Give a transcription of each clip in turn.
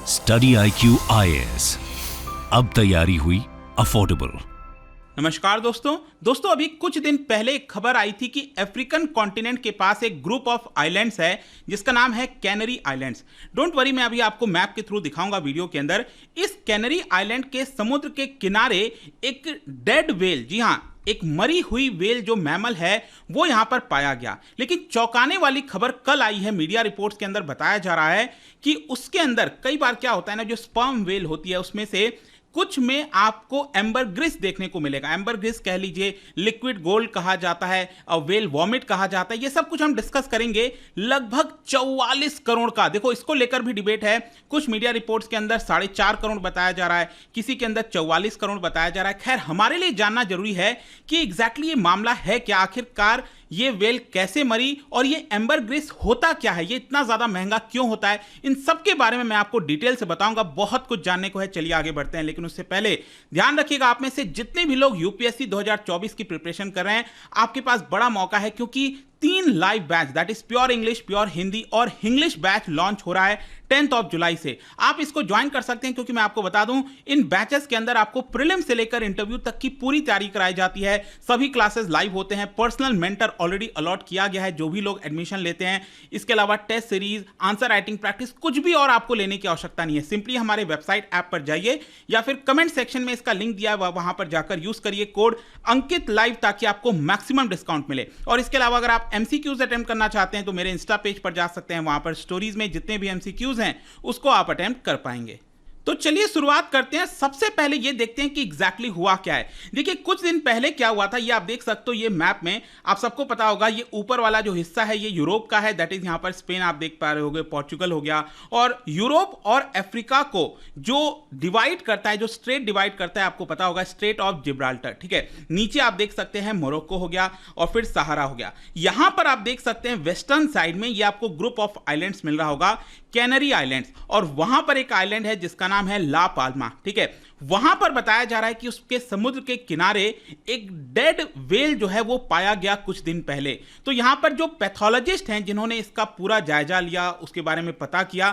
Study IQ IAS, अब तैयारी हुई अफोर्डेबल। नमस्कार दोस्तों अभी कुछ दिन पहले एक खबर आई थी कि अफ्रीकन कॉन्टिनेंट के पास एक ग्रुप ऑफ आइलैंड्स है जिसका नाम है कैनरी आइलैंड्स। डोंट वरी, मैं अभी आपको मैप के थ्रू दिखाऊंगा वीडियो के अंदर। इस कैनरी आइलैंड के समुद्र के किनारे एक डेड व्हेल, जी हां, एक मरी हुई व्हेल जो मैमल है वो यहां पर पाया गया। लेकिन चौंकाने वाली खबर कल आई है, मीडिया रिपोर्ट्स के अंदर बताया जा रहा है कि उसके अंदर कई बार क्या होता है ना, जो स्पर्म व्हेल होती है उसमें से कुछ में आपको एम्बरग्रिस देखने को मिलेगा। एम्बरग्रिस कह लीजिए, लिक्विड गोल्ड कहा जाता है और व्हेल वॉमिट कहा जाता है। ये सब कुछ हम डिस्कस करेंगे। लगभग 44 करोड़ का, देखो इसको लेकर भी डिबेट है। कुछ मीडिया रिपोर्ट्स के अंदर 4.5 करोड़ बताया जा रहा है, किसी के अंदर 44 करोड़ बताया जा रहा है। खैर, हमारे लिए जानना जरूरी है कि एग्जैक्टली ये मामला है क्या, आखिरकार ये व्हेल कैसे मरी और ये एम्बरग्रिस होता क्या है, ये इतना ज्यादा महंगा क्यों होता है, इन सब के बारे में मैं आपको डिटेल से बताऊंगा। बहुत कुछ जानने को है, चलिए आगे बढ़ते हैं। लेकिन उससे पहले ध्यान रखिएगा, आप में से जितने भी लोग यूपीएससी 2024 की प्रिपरेशन कर रहे हैं, आपके पास बड़ा मौका है, क्योंकि 3 live batch, that is pure English, pure Hindi और इंग्लिश बैच लॉन्च हो रहा है 10 जुलाई से। आप इसको ज्वाइन कर सकते हैं, क्योंकि मैं आपको बता दूं, इन बैचेस के अंदर आपको प्रीलिम से लेकर इंटरव्यू तक की पूरी तैयारी कराई जाती है। सभी क्लासेस लाइव होते हैं। पर्सनल मेंटर ऑलरेडी अलॉट किया गया है जो भी लोग एडमिशन लेते हैं। इसके अलावा test series, answer writing practice, कुछ भी और आपको लेने की आवश्यकता नहीं है। सिंपली हमारे वेबसाइट ऐप पर जाइए या फिर कमेंट सेक्शन में इसका लिंक दिया है, वहां पर जाकर यूज करिए कोड अंकित लाइव, ताकि आपको मैक्सिमम डिस्काउंट मिले। और इसके अलावा अगर आप एमसीक्यूज अटेम्प्ट करना चाहते हैं तो मेरे इंस्टा पेज पर जा सकते हैं, वहां पर स्टोरीज में जितने भी एमसीक्यूज हैं उसको आप अटेम्प्ट कर पाएंगे। तो चलिए शुरुआत करते हैं। सबसे पहले ये देखते हैं कि एग्जैक्टली हुआ क्या है। देखिए, कुछ दिन पहले क्या हुआ था, ये आप देख सकते हो। ये मैप में आप सबको पता होगा, ये ऊपर वाला जो हिस्सा है ये यूरोप का है, दैट इज यहां पर स्पेन आप देख पा रहे होगे, पोर्चुगल हो गया। और यूरोप और अफ्रीका को जो डिवाइड करता है, जो स्ट्रेट डिवाइड करता है, आपको पता होगा, स्ट्रेट ऑफ जिब्राल्टर, ठीक है। नीचे आप देख सकते हैं मोरक्को हो गया और फिर सहारा हो गया। यहां पर आप देख सकते हैं वेस्टर्न साइड में ये आपको ग्रुप ऑफ आइलैंड्स मिल रहा होगा, कैनरी आइलैंड्स। और वहां पर एक आइलैंड है जिसका नाम है ला पाल्मा, ठीक है। वहां पर बताया जा रहा है कि उसके समुद्र के किनारे एक डेड व्हेल जो है वो पाया गया कुछ दिन पहले। तो यहां पर जो पैथोलॉजिस्ट हैं जिन्होंने इसका पूरा जायजा लिया, उसके बारे में पता किया,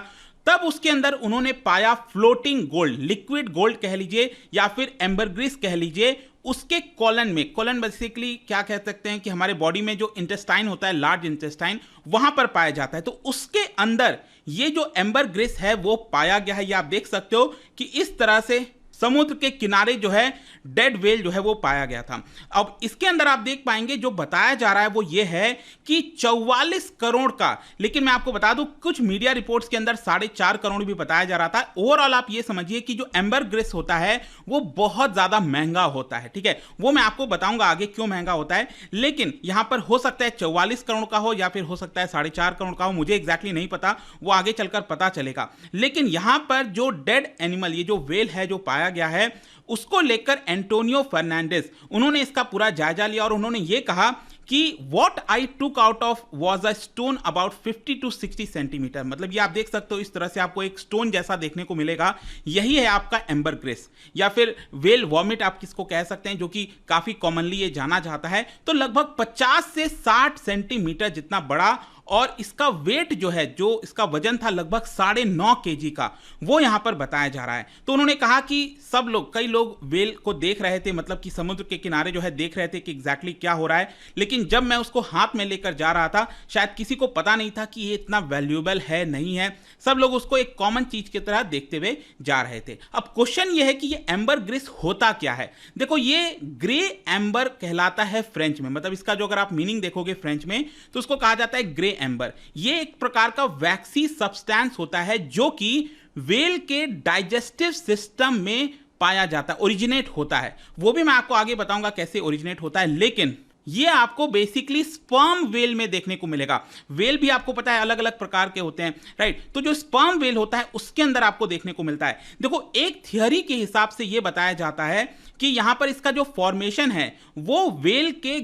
तब उसके अंदर उन्होंने पाया फ्लोटिंग गोल्ड, लिक्विड गोल्ड कह लीजिए या फिर एम्बरग्रिस कह लीजिए, उसके कॉलन में। कॉलन बेसिकली क्या कह सकते हैं कि हमारे बॉडी में जो इंटेस्टाइन होता है, लार्ज इंटेस्टाइन, वहां पर पाया जाता है। तो उसके अंदर ये जो एम्बरग्रिस है वो पाया गया है। ये आप देख सकते हो कि इस तरह से समुद्र के किनारे जो है डेड व्हेल जो है वो पाया गया था। अब इसके अंदर आप देख पाएंगे जो बताया जा रहा है वो ये है कि 44 करोड़ का, लेकिन मैं आपको बता दूं कुछ मीडिया रिपोर्ट्स के अंदर 4.5 करोड़ भी बताया जा रहा था। ओवरऑल आप ये समझिए कि जो एम्बरग्रिस होता है वो बहुत ज्यादा महंगा होता है, ठीक है। वो मैं आपको बताऊंगा आगे क्यों महंगा होता है। लेकिन यहां पर हो सकता है 44 करोड़ का हो या फिर हो सकता है 4.5 करोड़ का हो, मुझे एग्जैक्टली नहीं पता, वो आगे चलकर पता चलेगा। लेकिन यहां पर जो डेड एनिमल, ये जो व्हेल है जो पाया गया है, उसको लेकर एंटोनियो फर्नांडिस, उन्होंने इसका पूरा जायजा लिया और उन्होंने ये कहा कि what I took out of was a stone about 50 to 60 centimetre. मतलब ये आप देख सकते हो, इस तरह से आपको एक स्टोन जैसा देखने को मिलेगा। यही है आपका एम्बरग्रिस या फिर व्हेल वॉमिट आप किसको कह सकते हैं, जो कि काफी कॉमनली ये जाना जाता है। तो लगभग 50 से 60 सेंटीमीटर जितना बड़ा, और इसका वेट जो है, जो इसका वजन था लगभग 9.5 kg का, वो यहां पर बताया जा रहा है। तो उन्होंने कहा कि सब लोग, कई लोग व्हेल को देख रहे थे, मतलब कि समुद्र के किनारे जो है देख रहे थे कि एग्जैक्टली क्या हो रहा है। लेकिन जब मैं उसको हाथ में लेकर जा रहा था, शायद किसी को पता नहीं था कि ये इतना वैल्यूएबल है नहीं है। सब लोग उसको एक कॉमन चीज की तरह देखते हुए जा रहे थे। अब क्वेश्चन ये है कि ये एम्बरग्रिस होता क्या है। देखो, ये ग्रे एम्बर कहलाता है फ्रेंच में, मतलब इसका जो अगर आप मीनिंग देखोगे फ्रेंच में तो उसको कहा जाता है ग्रे एम्बर। ये एक प्रकार का वैक्सी सब्सटेंस होता है जो कि व्हेल के डाइजेस्टिव सिस्टम में पाया जाता है, ओरिजिनेट होता है। वो भी मैं आपको आगे बताऊंगा कैसे ओरिजिनेट होता है। लेकिन ये आपको बेसिकली स्पर्म व्हेल में देखने को मिलेगा। व्हेल भी आपको पता है अलग अलग प्रकार के होते हैं, राइट। तो जो स्पर्म व्हेल होता है उसके अंदर आपको देखने को मिलता है। देखो, एक थियरी के हिसाब से यह बताया जाता है कि यहां पर इसका जो फॉर्मेशन है वो वेल के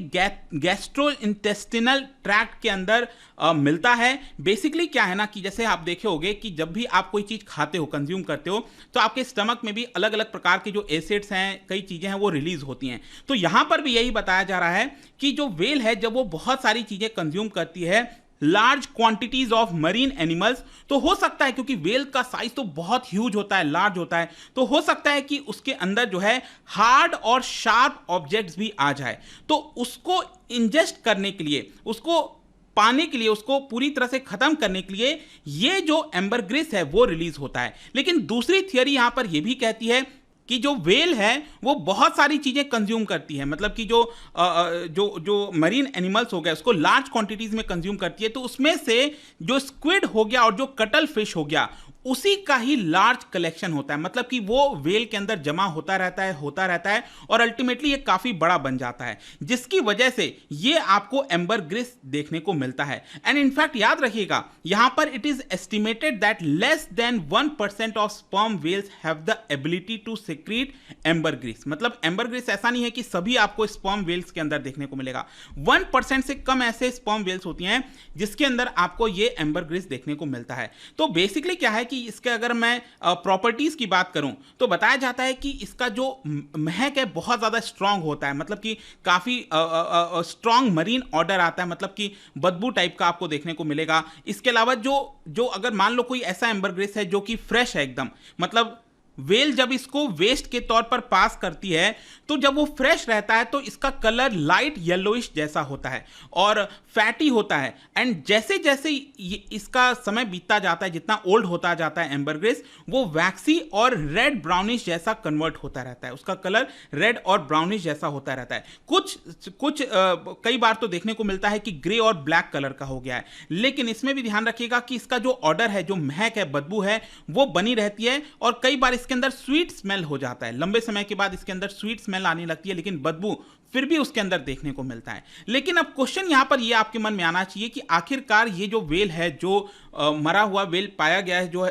गैस्ट्रोइंटेस्टिनल ट्रैक्ट के अंदर मिलता है। बेसिकली क्या है ना कि जैसे आप देखे होंगे कि जब भी आप कोई चीज खाते हो, कंज्यूम करते हो, तो आपके स्टमक में भी अलग अलग प्रकार के जो एसिड्स हैं, कई चीजें हैं वो रिलीज होती हैं। तो यहां पर भी यही बताया जा रहा है कि जो वेल है जब वो बहुत सारी चीजें कंज्यूम करती है large quantities of marine animals, तो हो सकता है क्योंकि वेल का साइज तो बहुत ह्यूज होता है, लार्ज होता है, तो हो सकता है कि उसके अंदर जो है हार्ड और शार्प ऑब्जेक्ट्स भी आ जाए, तो उसको इंजेस्ट करने के लिए, उसको पाने के लिए, उसको पूरी तरह से खत्म करने के लिए ये जो एम्बरग्रिस है वो रिलीज होता है। लेकिन दूसरी थियरी यहां पर यह भी कहती है कि जो वेल है वो बहुत सारी चीजें कंज्यूम करती है, मतलब कि जो मरीन एनिमल्स हो गए उसको लार्ज क्वांटिटीज में कंज्यूम करती है, तो उसमें से जो स्क्विड हो गया और जो कटल फिश हो गया उसी का ही लार्ज कलेक्शन होता है, मतलब कि वो वेल के अंदर जमा होता रहता है और अल्टीमेटली ये काफी बड़ा बन जाता है, जिसकी वजह से ये आपको एम्बरग्रिस देखने को मिलता है। एंड इनफैक्ट याद रखिएगा यहां पर it is estimated that less than 1% of sperm whales have the ability to secrete ambergris. मतलब एम्बरग्रिस ऐसा नहीं है कि सभी आपको स्पर्म वेल्स के अंदर देखने को मिलेगा, 1% से कम ऐसे स्पर्म वेल्स होती हैं जिसके अंदर आपको ये एम्बरग्रिस देखने को मिलता है। तो बेसिकली क्या है कि इसके अगर मैं प्रॉपर्टीज की बात करूं तो बताया जाता है कि इसका जो महक है बहुत ज्यादा स्ट्रांग होता है, मतलब कि काफी स्ट्रांग मरीन ऑर्डर आता है, मतलब कि बदबू टाइप का आपको देखने को मिलेगा। इसके अलावा जो अगर मान लो कोई ऐसा एम्बरग्रिस है जो कि फ्रेश है एकदम, मतलब वेल जब इसको वेस्ट के तौर पर पास करती है तो जब वो फ्रेश रहता है तो इसका कलर लाइट येलोइश जैसा होता है और फैटी होता है। एंड जैसे जैसे इसका समय बीतता जाता है, जितना ओल्ड होता जाता है एम्बरग्रिस, वो वैक्सी और रेड ब्राउनिश जैसा कन्वर्ट होता रहता है, उसका कलर रेड और ब्राउनिश जैसा होता रहता है। कुछ कई बार तो देखने को मिलता है कि ग्रे और ब्लैक कलर का हो गया है, लेकिन इसमें भी ध्यान रखिएगा कि इसका जो ऑर्डर है, जो महक है, बदबू है, वो बनी रहती है और कई बार इसके अंदर स्वीट स्मेल हो जाता है, लंबे समय के बाद इसके अंदर स्वीट स्मेल आने लगती है, लेकिन बदबू फिर भी उसके अंदर देखने को मिलता है। लेकिन अब क्वेश्चन यहां पर यह आपके मन में आना चाहिए कि आखिरकार ये जो वेल है, जो मरा हुआ वेल पाया गया है जो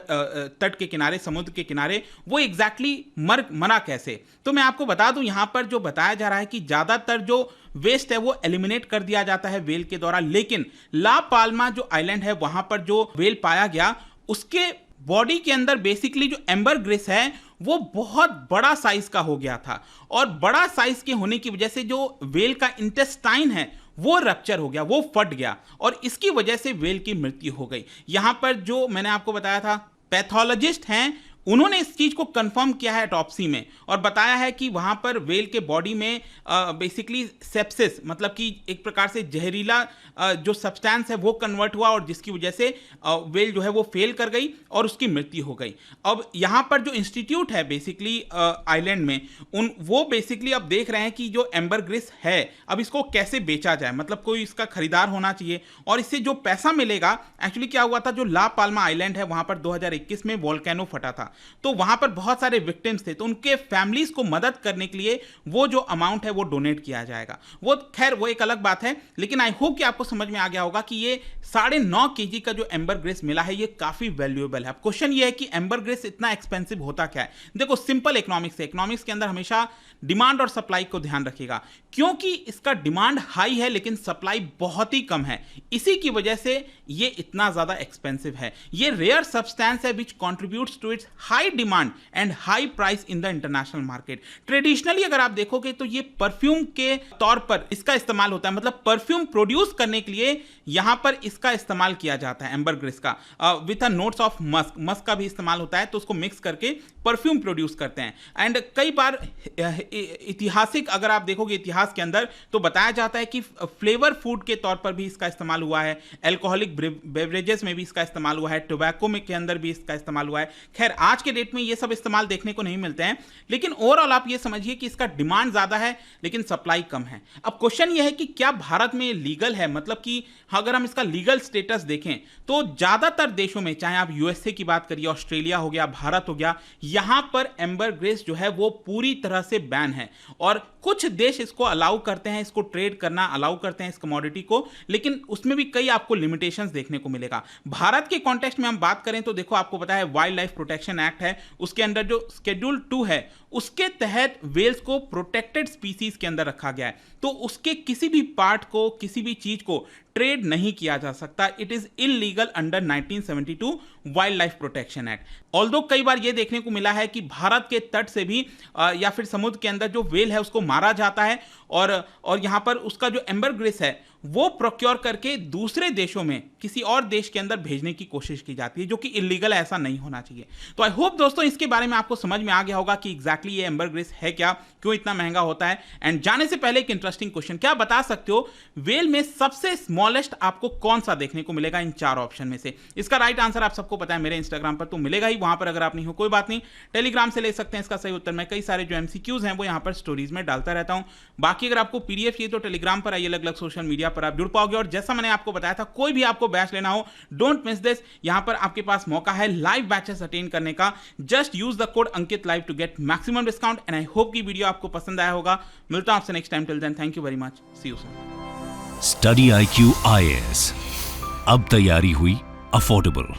तट के किनारे, समुद्र के किनारे, वो एग्जैक्टली मरा कैसे? तो मैं आपको बता दूं यहां पर जो बताया जा रहा है कि ज्यादातर जो वेस्ट है वो एलिमिनेट कर दिया जाता है वेल के द्वारा, लेकिन ला पाल्मा जो आइलैंड है वहां पर जो वेल पाया गया उसके बॉडी के अंदर बेसिकली जो एम्बरग्रिस है वो बहुत बड़ा साइज का हो गया था और बड़ा साइज के होने की वजह से जो वेल का इंटेस्टाइन है वो रप्चर हो गया, वो फट गया और इसकी वजह से वेल की मृत्यु हो गई। यहां पर जो मैंने आपको बताया था पैथोलॉजिस्ट हैं, उन्होंने इस चीज को कंफर्म किया है ऑटोप्सी में और बताया है कि वहां पर वेल के बॉडी में बेसिकली सेप्सिस, मतलब कि एक प्रकार से जहरीला जो सब्सटेंस है वो कन्वर्ट हुआ और जिसकी वजह से वेल जो है वो फेल कर गई और उसकी मृत्यु हो गई। अब यहां पर जो इंस्टीट्यूट है बेसिकली आइलैंड में, वो बेसिकली अब देख रहे हैं कि जो एम्बरग्रिस है अब इसको कैसे बेचा जाए, मतलब कोई इसका खरीदार होना चाहिए और इससे जो पैसा मिलेगा। एक्चुअली क्या हुआ था, जो ला पाल्मा आइलैंड है वहां पर 2021 में वोल्केनो फटा था, तो वहां पर बहुत सारे विक्टिम्स थे, तो उनके फैमिलीज को मदद करने के लिए वो जो अमाउंट है वो डोनेट किया जाएगा। वो खैर वो एक अलग बात है, लेकिन आई होप कि आपको समझ में आ गया होगा कि ये 9.5 kg का जो एम्बरग्रिस मिला है ये काफी वैल्यूएबल है। अब क्वेश्चन ये है कि एम्बरग्रिस इतना एक्सपेंसिव होता क्या है? देखो सिंपल इकोनॉमिक्स है, इकोनॉमिक्स के अंदर हमेशा डिमांड और सप्लाई को ध्यान रखिएगा, क्योंकि इसका डिमांड हाई है लेकिन सप्लाई बहुत ही कम है, इसी की वजह से ये इतना ज्यादा एक्सपेंसिव है। ये रेयर सब्सटेंस है which contributes to its high demand and high price in the international market. Traditionally अगर आप देखोगे तो ये परफ्यूम के तौर पर इसका इस्तेमाल होता है, मतलब परफ्यूम प्रोड्यूस करने के लिए यहां पर इसका इस्तेमाल किया जाता है एम्बरग्रिस का, with a notes of Musk का भी इस्तेमाल होता है, तो उसको मिक्स करके परफ्यूम प्रोड्यूस करते हैं। एंड कई बार ऐतिहासिक अगर आप देखोगे इतिहास के अंदर तो बताया जाता है कि फ्लेवर फूड के तौर पर भी इसका इस्तेमाल हुआ है, एल्कोहलिक बेवरेजेस में भी इसका इस्तेमाल हुआ है, टोबैको में के अंदर भी इसका इस्तेमाल हुआ है। खैर आज के डेट में ये सब इस्तेमाल देखने को नहीं मिलते हैं, लेकिन ओवरऑल आप ये समझिए कि इसका डिमांड ज्यादा है लेकिन सप्लाई कम है। अब क्वेश्चन ये है कि क्या भारत में लीगल है, मतलब कि अगर हम इसका लीगल स्टेटस देखें तो ज्यादातर देशों में, चाहे आप यूएसए की बात करिए, ऑस्ट्रेलिया हो गया, भारत हो गया, यहां पर एम्बरग्रिस जो है वो पूरी तरह से बैन है और कुछ देश इसको अलाउ करते हैं, इसको ट्रेड करना अलाउ करते हैं इस कमोडिटी को, लेकिन उसमें भी कई आपको लिमिटेशंस देखने को मिलेगा। भारत के कॉन्टेक्स्ट में हम बात करें तो देखो आपको पता है वाइल्ड लाइफ प्रोटेक्शन एक्ट है, उसके अंदर जो शेड्यूल 2 है उसके तहत वेल्स को प्रोटेक्टेड स्पीसीज के अंदर रखा गया है, तो उसके किसी भी पार्ट को, किसी भी चीज को ट्रेड नहीं किया जा सकता। It is illegal under 1972 wild life protection act. Although कई बार यह देखने को मिला है कि भारत के तट से भी या फिर समुद्र के अंदर जो व्हेल है उसको मारा जाता है और यहां पर उसका जो एम्बरग्रेस है वो प्रोक्योर करके दूसरे देशों में किसी और देश के अंदर भेजने की कोशिश की जाती है, जो कि इलीगल है, ऐसा नहीं होना चाहिए। तो आई होप दोस्तों इसके बारे में आपको समझ में आ गया होगा कि एग्जैक्टली ये एम्बरग्रेस है क्या, क्यों इतना महंगा होता है। एंड जाने से पहले एक इंटरेस्टिंग क्वेश्चन, क्या बता सकते हो व्हेल में सबसे स्मॉलेस्ट आपको कौन सा देखने को मिलेगा इन 4 ऑप्शन में से? इसका राइट आंसर आप सबको पता है, मेरे इंस्टाग्राम पर तो मिलेगा ही, वहां पर अगर आप नहीं हो कोई बात नहीं, टेलीग्राम से ले सकते हैं इसका सही उत्तर। मैं कई सारे जो एमसीक्यूज हैं वो यहां पर स्टोरीज में डालता रहता हूं। बाकी अगर आपको पीडीएफ चाहिए तो टेलीग्राम पर आइए, अलग अलग सोशल मीडिया पर आप जुड़ पाओगे। और जैसा मैंने आपको बताया था, कोई भी आपको बैच लेना हो, डोंट मिस दिस, यहां पर आपके पास मौका है लाइव बैचेस अटेंड करने का। Just use the code Ankit live to get maximum discount. And I hope की वीडियो आपको पसंद आया होगा। मिलता हूं आपसे next time, till then thank you very much, see you soon. Study IQ IAS, अब तैयारी हुई अफोर्डेबल।